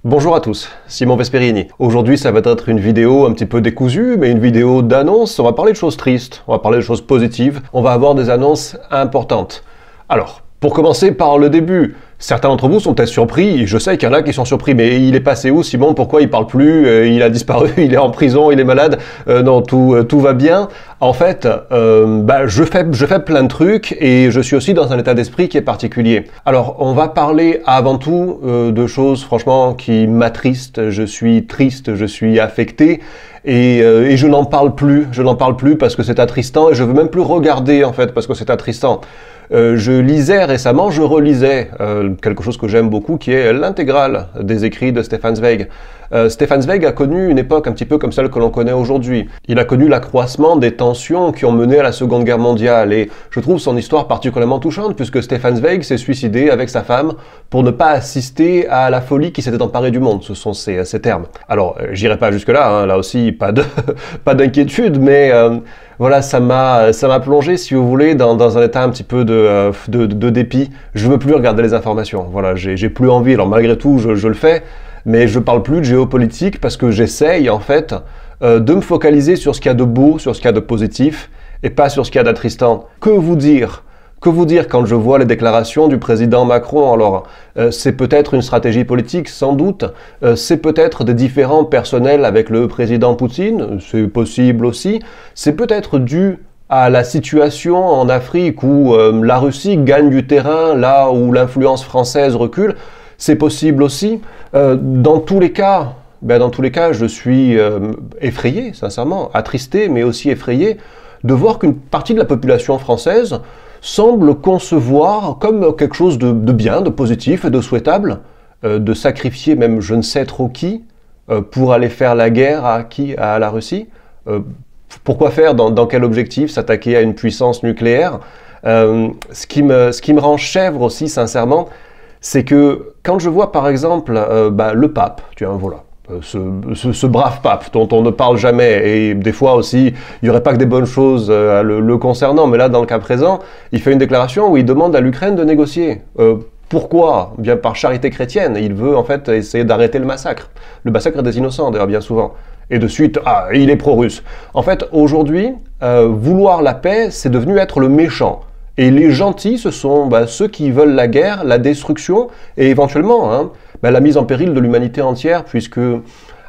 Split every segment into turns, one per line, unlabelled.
Bonjour à tous, Simon Vesperini. Aujourd'hui, ça va être une vidéo un petit peu décousue, mais une vidéo d'annonce. On va parler de choses tristes, on va parler de choses positives, on va avoir des annonces importantes. Alors, pour commencer par le début, certains d'entre vous sont peut-être surpris, je sais qu'il y en a qui sont surpris, mais il est passé où Simon? Pourquoi il parle plus? Il a disparu, il est en prison, il est malade? Non, tout va bien. En fait, je fais plein de trucs et je suis aussi dans un état d'esprit qui est particulier. Alors, on va parler avant tout de choses franchement qui m'attristent. Je suis triste, je suis affecté et je n'en parle plus. Je n'en parle plus parce que c'est attristant et je veux même plus regarder en fait parce que c'est attristant. Je lisais récemment, je relisais quelque chose que j'aime beaucoup qui est l'intégrale des écrits de Stefan Zweig. Stefan Zweig a connu une époque un petit peu comme celle que l'on connaît aujourd'hui. Il a connu l'accroissement des tensions qui ont mené à la Seconde Guerre mondiale et je trouve son histoire particulièrement touchante puisque Stefan Zweig s'est suicidé avec sa femme pour ne pas assister à la folie qui s'était emparée du monde. Ce sont ses termes. Alors, j'irai pas jusque-là, hein, là aussi, pas d'inquiétude, mais voilà, ça m'a plongé, si vous voulez, dans un état un petit peu de dépit. Je veux plus regarder les informations. Voilà, j'ai plus envie. Alors malgré tout, je le fais, mais je parle plus de géopolitique parce que j'essaye en fait de me focaliser sur ce qu'il y a de beau, sur ce qu'il y a de positif, et pas sur ce qu'il y a d'attristant. Que vous dire? Que vous dire quand je vois les déclarations du président Macron? Alors, c'est peut-être une stratégie politique, sans doute. C'est peut-être des différends personnels avec le président Poutine, c'est possible aussi. C'est peut-être dû à la situation en Afrique où la Russie gagne du terrain là où l'influence française recule. C'est possible aussi. Dans tous les cas, je suis effrayé, sincèrement, attristé, mais aussi effrayé de voir qu'une partie de la population française semble concevoir comme quelque chose de bien, de positif et de souhaitable, de sacrifier même je ne sais trop qui pour aller faire la guerre à la Russie. Pourquoi faire? Dans quel objectif? S'attaquer à une puissance nucléaire? Ce qui me rend chèvre aussi, sincèrement, c'est que quand je vois par exemple le pape, voilà, ce brave pape dont on ne parle jamais, et des fois aussi, il n'y aurait pas que des bonnes choses le concernant, mais là, dans le cas présent, il fait une déclaration où il demande à l'Ukraine de négocier. Pourquoi? Bien par charité chrétienne, il veut en fait essayer d'arrêter le massacre des innocents, d'ailleurs, bien souvent. Et de suite, il est pro-russe. En fait, aujourd'hui, vouloir la paix, c'est devenu être le méchant. Et les gentils, ce sont ceux qui veulent la guerre, la destruction, et éventuellement la mise en péril de l'humanité entière, puisque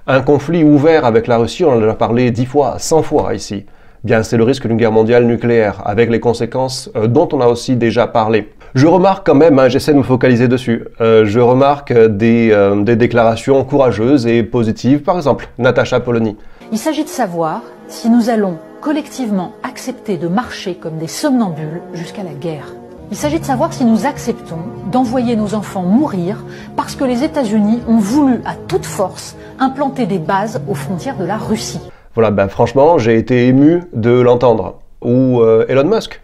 un conflit ouvert avec la Russie, on en a déjà parlé 10 fois, 100 fois ici, bien c'est le risque d'une guerre mondiale nucléaire, avec les conséquences dont on a aussi déjà parlé. Je remarque quand même, j'essaie de me focaliser dessus, je remarque des déclarations courageuses et positives, par exemple, Natacha Polony.
Il s'agit de savoir si nous allons collectivement accepter de marcher comme des somnambules jusqu'à la guerre. Il s'agit de savoir si nous acceptons d'envoyer nos enfants mourir parce que les États-Unis ont voulu à toute force implanter des bases aux frontières de la Russie. Voilà,
franchement, j'ai été ému de l'entendre. Ou Elon Musk,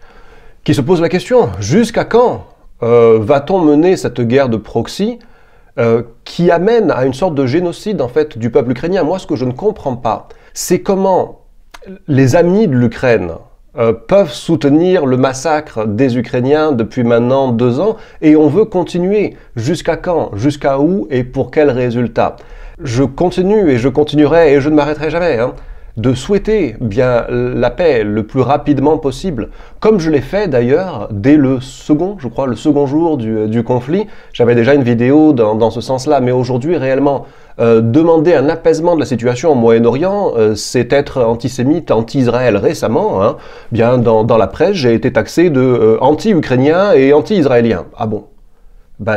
qui se pose la question, jusqu'à quand va-t-on mener cette guerre de proxy qui amène à une sorte de génocide en fait du peuple ukrainien? Moi, ce que je ne comprends pas, c'est comment les amis de l'Ukraine peuvent soutenir le massacre des Ukrainiens depuis maintenant 2 ans et on veut continuer. Jusqu'à quand? Jusqu'à où? Et pour quels résultats? Je continue et je continuerai et je ne m'arrêterai jamais de souhaiter bien la paix le plus rapidement possible, comme je l'ai fait d'ailleurs dès le second jour du conflit. J'avais déjà une vidéo dans ce sens-là, mais aujourd'hui réellement, demander un apaisement de la situation au Moyen-Orient, c'est être antisémite, anti-Israël. Récemment, bien dans la presse, j'ai été taxé de anti-ukrainien et anti-israélien. Ah bon?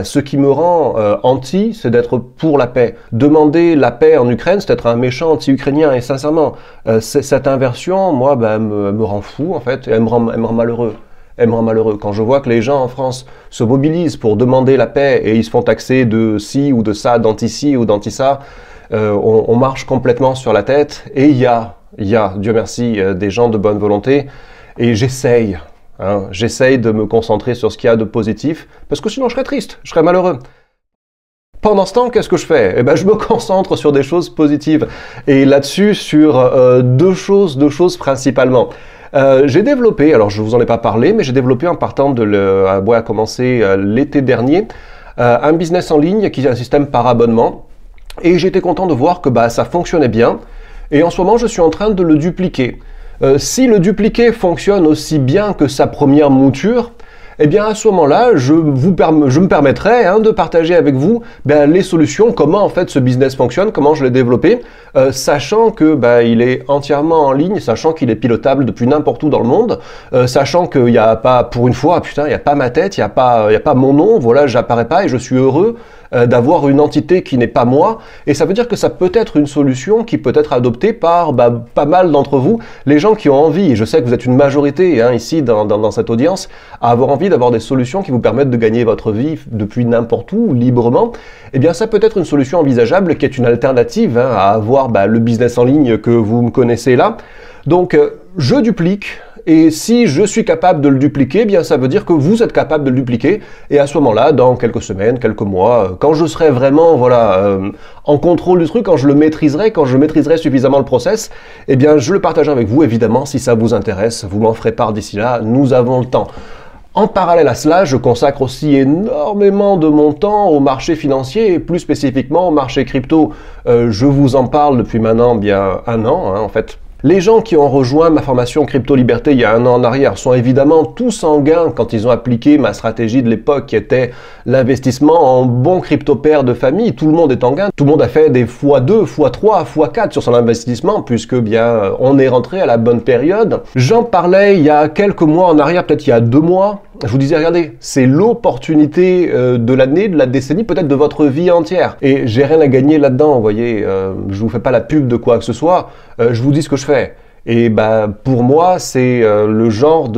Ce qui me rend anti, c'est d'être pour la paix. Demander la paix en Ukraine, c'est être un méchant anti-ukrainien. Et sincèrement, cette inversion, moi, me rend fou, en fait, et elle me rend malheureux. Elle me rend malheureux. Quand je vois que les gens en France se mobilisent pour demander la paix et ils se font taxer de ci ou de ça, d'anti-ci ou d'anti-ça, on marche complètement sur la tête. Et il y a, Dieu merci, des gens de bonne volonté. Et j'essaye de me concentrer sur ce qu'il y a de positif, parce que sinon je serais triste, je serais malheureux. Pendant ce temps, qu'est-ce que je fais? Je me concentre sur des choses positives. Et là-dessus, sur deux choses principalement. J'ai développé, alors je vous en ai pas parlé, mais j'ai développé en partant à commencer l'été dernier, un business en ligne qui est un système par abonnement. et j'étais content de voir que ça fonctionnait bien. Et en ce moment, je suis en train de le dupliquer. Si le dupliqué fonctionne aussi bien que sa première mouture, eh bien à ce moment-là, je me permettrai de partager avec vous les solutions, comment en fait ce business fonctionne, comment je l'ai développé, sachant que il est entièrement en ligne, sachant qu'il est pilotable depuis n'importe où dans le monde, sachant qu'il n'y a pas, pour une fois, putain, il n'y a pas ma tête, il n'y a pas mon nom, voilà, j'apparais pas et je suis heureux d'avoir une entité qui n'est pas moi, et ça veut dire que ça peut être une solution qui peut être adoptée par pas mal d'entre vous, les gens qui ont envie, et je sais que vous êtes une majorité ici dans cette audience, à avoir envie d'avoir des solutions qui vous permettent de gagner votre vie depuis n'importe où, librement. Eh bien ça peut être une solution envisageable qui est une alternative à avoir le business en ligne que vous me connaissez là. Donc je duplique. Et si je suis capable de le dupliquer, bien ça veut dire que vous êtes capable de le dupliquer. Et à ce moment-là, dans quelques semaines, quelques mois, quand je serai vraiment en contrôle du truc, quand je maîtriserai suffisamment le process, eh bien je le partagerai avec vous. Évidemment, si ça vous intéresse, vous m'en ferez part d'ici là. Nous avons le temps. En parallèle à cela, je consacre aussi énormément de mon temps au marché financier et plus spécifiquement au marché crypto. Je vous en parle depuis maintenant bien un an, en fait. Les gens qui ont rejoint ma formation Crypto Liberté il y a un an en arrière sont évidemment tous en gain quand ils ont appliqué ma stratégie de l'époque qui était l'investissement en bons crypto-pairs de famille. Tout le monde est en gain. Tout le monde a fait des x2, x3, x4 sur son investissement puisque on est rentré à la bonne période. J'en parlais il y a quelques mois en arrière, peut-être il y a 2 mois. Je vous disais, regardez, c'est l'opportunité de l'année, de la décennie, peut-être de votre vie entière. Et j'ai rien à gagner là-dedans, vous voyez, je vous fais pas la pub de quoi que ce soit, je vous dis ce que je fais. Et pour moi, c'est le genre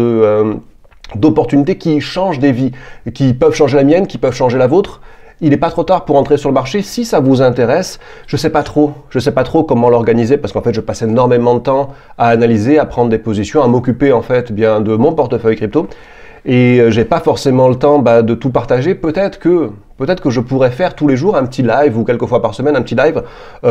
d'opportunités qui changent des vies, qui peuvent changer la mienne, qui peuvent changer la vôtre. Il n'est pas trop tard pour entrer sur le marché. Si ça vous intéresse, je sais pas trop comment l'organiser parce qu'en fait, je passe énormément de temps à analyser, à prendre des positions, à m'occuper en fait de mon portefeuille crypto. Et j'ai pas forcément le temps de tout partager. Peut-être que je pourrais faire tous les jours un petit live ou quelques fois par semaine un petit live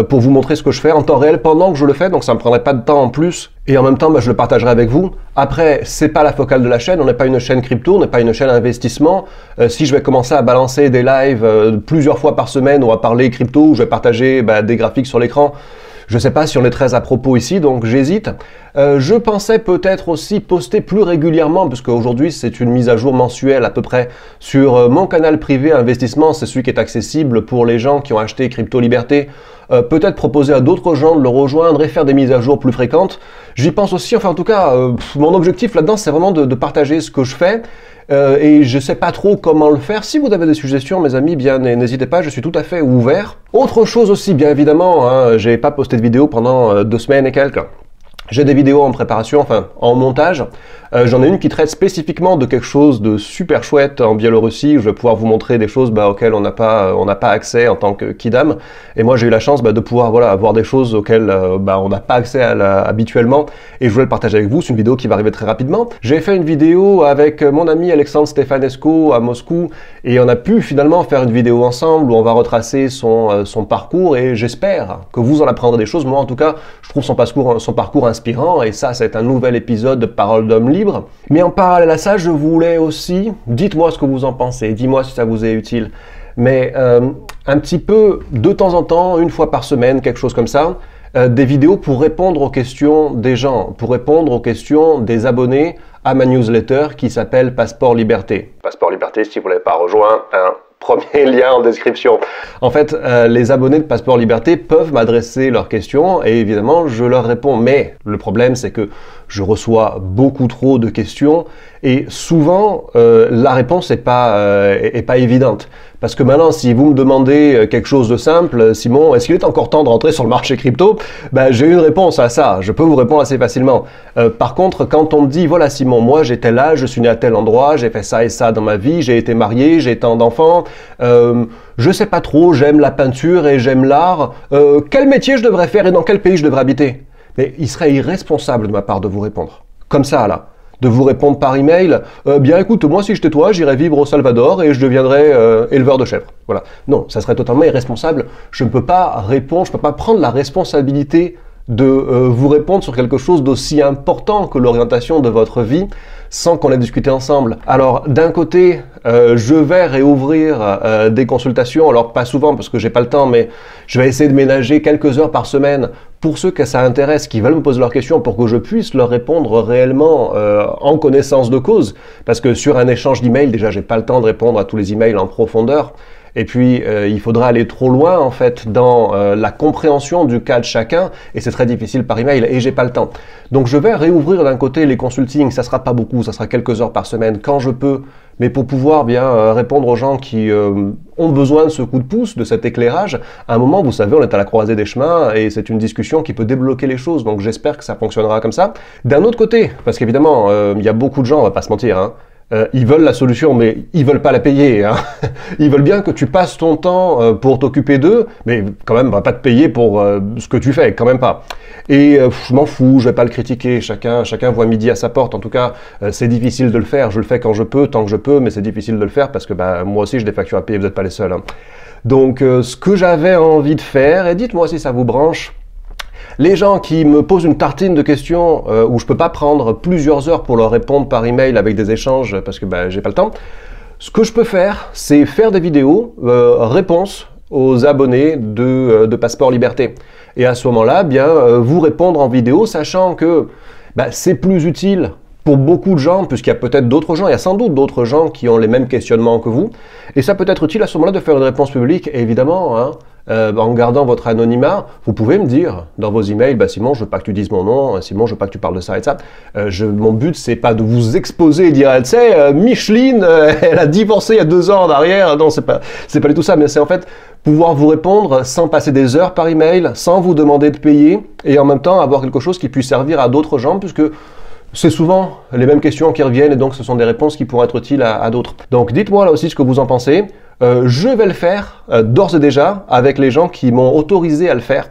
pour vous montrer ce que je fais en temps réel pendant que je le fais. Donc ça me prendrait pas de temps en plus. Et en même temps, je le partagerai avec vous. Après, c'est pas la focale de la chaîne. On n'est pas une chaîne crypto, on n'est pas une chaîne investissement. Si je vais commencer à balancer des lives plusieurs fois par semaine, on va parler crypto, où je vais partager des graphiques sur l'écran. Je ne sais pas si on est très à propos ici, donc j'hésite. Je pensais peut-être aussi poster plus régulièrement, puisque aujourd'hui c'est une mise à jour mensuelle à peu près, sur mon canal privé investissement, c'est celui qui est accessible pour les gens qui ont acheté Crypto Liberté. Peut-être proposer à d'autres gens de le rejoindre et faire des mises à jour plus fréquentes. J'y pense aussi, enfin en tout cas, mon objectif là-dedans c'est vraiment de partager ce que je fais. Et je sais pas trop comment le faire. Si vous avez des suggestions, mes amis, bien n'hésitez pas, je suis tout à fait ouvert. Autre chose aussi, bien évidemment, j'ai pas posté de vidéo pendant 2 semaines et quelques. J'ai des vidéos en préparation, enfin en montage. J'en ai une qui traite spécifiquement de quelque chose de super chouette en Biélorussie. Je vais pouvoir vous montrer des choses auxquelles on n'a pas accès en tant que kidam. Et moi j'ai eu la chance de pouvoir avoir des choses auxquelles on n'a pas accès habituellement. Et je voulais le partager avec vous. C'est une vidéo qui va arriver très rapidement. J'ai fait une vidéo avec mon ami Alexandre Stefanescu à Moscou et on a pu finalement faire une vidéo ensemble où on va retracer son parcours et j'espère que vous en apprendrez des choses. Moi en tout cas, je trouve son parcours inspirant et ça c'est un nouvel épisode de Parole d'homme libre. Mais en parallèle à ça, je voulais aussi, dites-moi ce que vous en pensez, dis-moi si ça vous est utile, mais un petit peu de temps en temps, une fois par semaine, quelque chose comme ça, des vidéos pour répondre aux questions des gens, pour répondre aux questions des abonnés à ma newsletter qui s'appelle Passeport Liberté. Passeport Liberté, si vous ne l'avez pas rejoint, premier lien en description. En fait, les abonnés de Passeport Liberté peuvent m'adresser leurs questions et évidemment, je leur réponds. Mais le problème, c'est que je reçois beaucoup trop de questions et souvent, la réponse n'est pas évidente. Parce que maintenant, si vous me demandez quelque chose de simple, Simon, est-ce qu'il est encore temps de rentrer sur le marché crypto? J'ai une réponse à ça. Je peux vous répondre assez facilement. Par contre, quand on me dit, voilà Simon, moi j'étais là, je suis né à tel endroit, j'ai fait ça et ça dans ma vie, j'ai été marié, j'ai tant d'enfants, je sais pas trop, j'aime la peinture et j'aime l'art, quel métier je devrais faire et dans quel pays je devrais habiter? Mais il serait irresponsable de ma part de vous répondre. Comme ça, là. De vous répondre par email, bien écoute, moi si j'étais toi, j'irais vivre au Salvador et je deviendrais éleveur de chèvres. Voilà. Non, ça serait totalement irresponsable. Je ne peux pas répondre, je ne peux pas prendre la responsabilité de vous répondre sur quelque chose d'aussi important que l'orientation de votre vie. sans qu'on ait discuté ensemble. Alors d'un côté, je vais réouvrir des consultations, alors pas souvent parce que j'ai pas le temps, mais je vais essayer de ménager quelques heures par semaine pour ceux que ça intéresse, qui veulent me poser leurs questions, pour que je puisse leur répondre réellement en connaissance de cause. Parce que sur un échange d'emails, déjà j'ai pas le temps de répondre à tous les emails en profondeur. Et puis, il faudra aller trop loin, en fait, dans la compréhension du cas de chacun, et c'est très difficile par email, et j'ai pas le temps. Donc, je vais réouvrir d'un côté les consultings, ça sera pas beaucoup, ça sera quelques heures par semaine, quand je peux, mais pour pouvoir bien répondre aux gens qui ont besoin de ce coup de pouce, de cet éclairage. À un moment, vous savez, on est à la croisée des chemins, et c'est une discussion qui peut débloquer les choses, donc j'espère que ça fonctionnera comme ça. D'un autre côté, parce qu'évidemment, il y a beaucoup de gens, on va pas se mentir, hein, ils veulent la solution, mais ils veulent pas la payer. Hein. Ils veulent bien que tu passes ton temps pour t'occuper d'eux, mais quand même, on va pas te payer pour ce que tu fais, quand même pas. Et je m'en fous, je vais pas le critiquer. Chacun voit midi à sa porte. En tout cas, c'est difficile de le faire. Je le fais quand je peux, tant que je peux, mais c'est difficile de le faire parce que moi aussi, j'ai des factures à payer. Vous n'êtes pas les seuls. Hein. Donc, ce que j'avais envie de faire, et dites-moi si ça vous branche. Les gens qui me posent une tartine de questions où je peux pas prendre plusieurs heures pour leur répondre par email avec des échanges parce que j'ai pas le temps, ce que je peux faire, c'est faire des vidéos réponses aux abonnés de Passeport Liberté. Et à ce moment-là, vous répondre en vidéo, sachant que c'est plus utile pour beaucoup de gens, puisqu'il y a peut-être d'autres gens, il y a sans doute d'autres gens qui ont les mêmes questionnements que vous, et ça peut être utile à ce moment-là de faire une réponse publique, et évidemment, hein, en gardant votre anonymat, vous pouvez me dire dans vos emails, Simon, je veux pas que tu dises mon nom, Simon, je veux pas que tu parles de ça et de ça. Mon but, c'est pas de vous exposer et dire, tu sais, Micheline, elle a divorcé il y a 2 ans en arrière. Non, c'est pas du tout ça, mais c'est en fait pouvoir vous répondre sans passer des heures par email, sans vous demander de payer, et en même temps avoir quelque chose qui puisse servir à d'autres gens, puisque c'est souvent les mêmes questions qui reviennent et donc ce sont des réponses qui pourraient être utiles à d'autres. Donc dites-moi là aussi ce que vous en pensez. Je vais le faire d'ores et déjà avec les gens qui m'ont autorisé à le faire.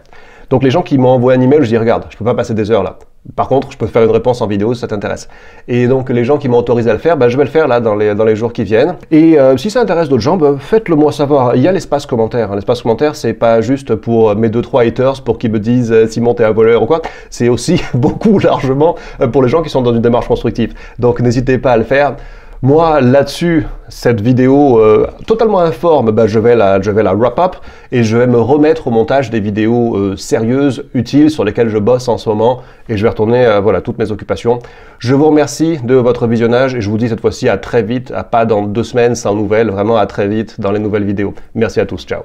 Donc les gens qui m'ont envoyé un email, je dis regarde, je peux pas passer des heures là. Par contre, je peux faire une réponse en vidéo si ça t'intéresse. Et donc les gens qui m'ont autorisé à le faire, je vais le faire là dans les jours qui viennent. Et si ça intéresse d'autres gens, faites-le moi savoir. Il y a l'espace commentaire. L'espace commentaire, c'est pas juste pour mes 2-3 haters pour qu'ils me disent Simon t'es un voleur ou quoi. C'est aussi beaucoup largement pour les gens qui sont dans une démarche constructive. Donc n'hésitez pas à le faire. Moi, là-dessus, cette vidéo totalement informe, je vais la wrap up et je vais me remettre au montage des vidéos sérieuses, utiles, sur lesquelles je bosse en ce moment et je vais retourner à toutes mes occupations. Je vous remercie de votre visionnage et je vous dis cette fois-ci à très vite, pas dans 2 semaines sans nouvelles, vraiment à très vite dans les nouvelles vidéos. Merci à tous, ciao.